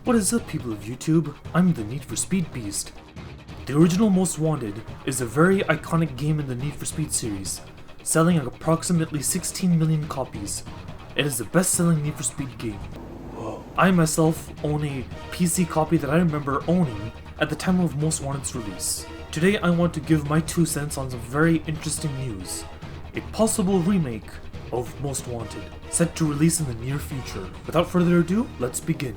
What is up, people of YouTube? I'm the Need for Speed Beast. The original Most Wanted is a very iconic game in the Need for Speed series, selling approximately 16 million copies. It is the best-selling Need for Speed game. I myself own a PC copy that I remember owning at the time of Most Wanted's release. Today I want to give my 2 cents on some very interesting news. A possible remake of Most Wanted, set to release in the near future. Without further ado, let's begin.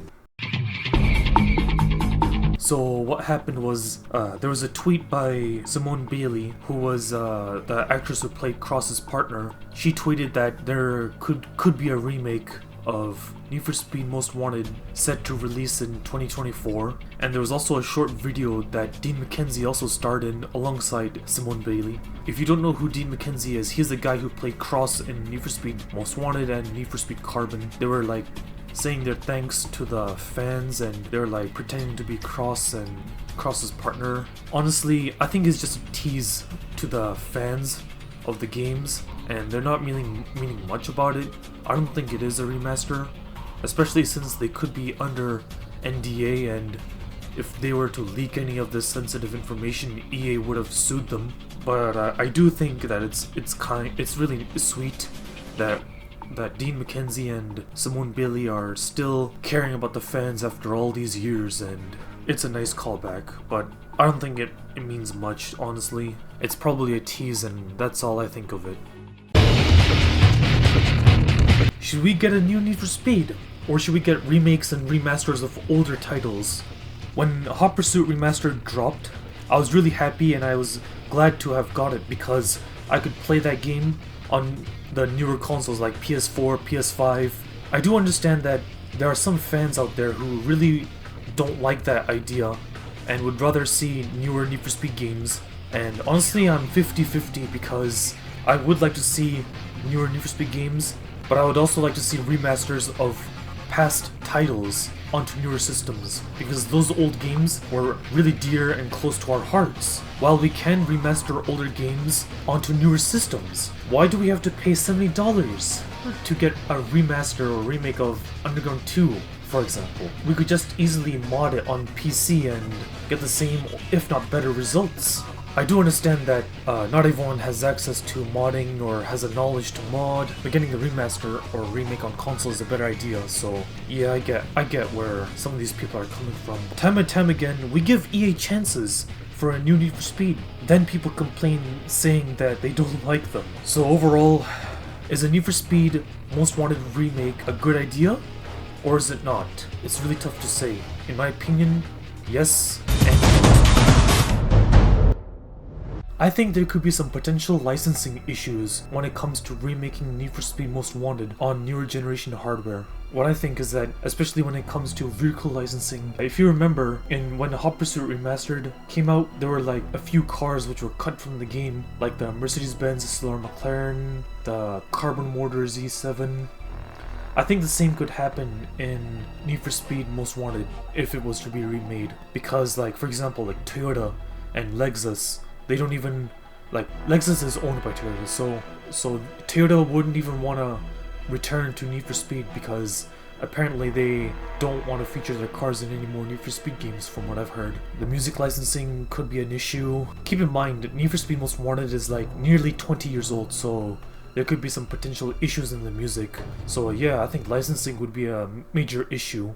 So what happened was, there was a tweet by Simone Bailey, who was the actress who played Cross's partner. She tweeted that there could be a remake of Need for Speed Most Wanted set to release in 2024, and there was also a short video that Dean McKenzie also starred in alongside Simone Bailey. If you don't know who Dean McKenzie is, he's the guy who played Cross in Need for Speed Most Wanted and Need for Speed Carbon. They were like saying their thanks to the fans, and they're like pretending to be Cross and Cross's partner. Honestly, I think it's just a tease to the fans of the games, and they're not meaning much about it. I don't think it is a remaster, especially since they could be under NDA, and if they were to leak any of this sensitive information, EA would have sued them. But I do think that it's really sweet that Dean McKenzie and Simone Bailey are still caring about the fans after all these years, and it's a nice callback, but I don't think it means much, honestly. It's probably a tease, and that's all I think of it. Should we get a new Need for Speed? Or should we get remakes and remasters of older titles? When Hot Pursuit Remastered dropped, I was really happy and I was glad to have got it because I could play that game on the newer consoles like PS4, PS5. I do understand that there are some fans out there who really don't like that idea and would rather see newer Need for Speed games, and honestly I'm 50-50 because I would like to see newer Need for Speed games, but I would also like to see remasters of past titles onto newer systems, because those old games were really dear and close to our hearts. While we can remaster older games onto newer systems, why do we have to pay $70 to get a remaster or remake of Underground 2, for example? We could just easily mod it on PC and get the same, if not better, results. I do understand that not everyone has access to modding or has the knowledge to mod, but getting a remaster or remake on console is a better idea, so yeah, I get where some of these people are coming from. Time and time again, we give EA chances for a new Need for Speed, then people complain saying that they don't like them. So overall, is a Need for Speed Most Wanted remake a good idea, or is it not? It's really tough to say. In my opinion, yes and no. I think there could be some potential licensing issues when it comes to remaking Need for Speed Most Wanted on newer generation hardware. What I think is that, especially when it comes to vehicle licensing, if you remember, when Hot Pursuit Remastered came out, there were like a few cars which were cut from the game, like the Mercedes-Benz SLR McLaren, the Carbon Mortar Z7. I think the same could happen in Need for Speed Most Wanted if it was to be remade, because like, for example, like Toyota and Lexus, they don't even, like, Lexus is owned by Toyota, so Toyota wouldn't even want to return to Need for Speed because apparently they don't want to feature their cars in any more Need for Speed games from what I've heard. The music licensing could be an issue. Keep in mind, Need for Speed Most Wanted is like nearly 20 years old, so there could be some potential issues in the music. So yeah, I think licensing would be a major issue.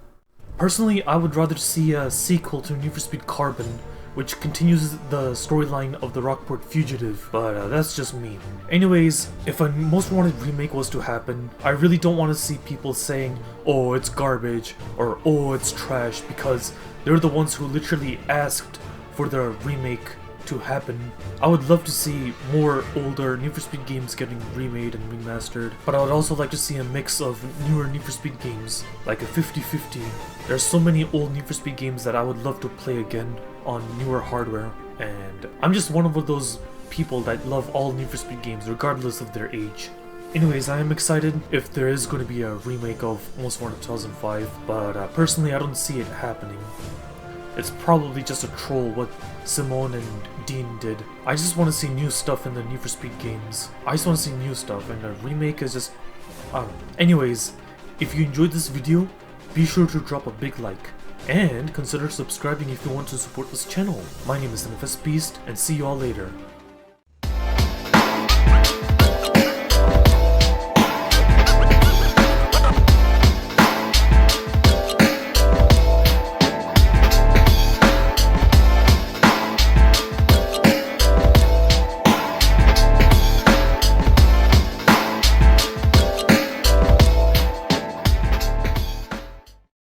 Personally, I would rather see a sequel to Need for Speed Carbon, which continues the storyline of the Rockport Fugitive, but that's just me. Anyways, if a Most Wanted remake was to happen, I really don't want to see people saying, oh, it's garbage, or oh, it's trash, because they're the ones who literally asked for the remake to happen. I would love to see more older Need for Speed games getting remade and remastered, but I would also like to see a mix of newer Need for Speed games, like a 50-50. There's so many old Need for Speed games that I would love to play again on newer hardware, and I'm just one of those people that love all Need for Speed games regardless of their age. Anyways, I am excited if there is going to be a remake of Most Wanted 2005, but personally I don't see it happening. It's probably just a troll what Simone and Dean did. I just want to see new stuff in the Need for Speed games. I just want to see new stuff, and a remake is just, I don't know. Anyways, if you enjoyed this video, be sure to drop a big like. And consider subscribing if you want to support this channel. My name is NFS Beast, and see you all later.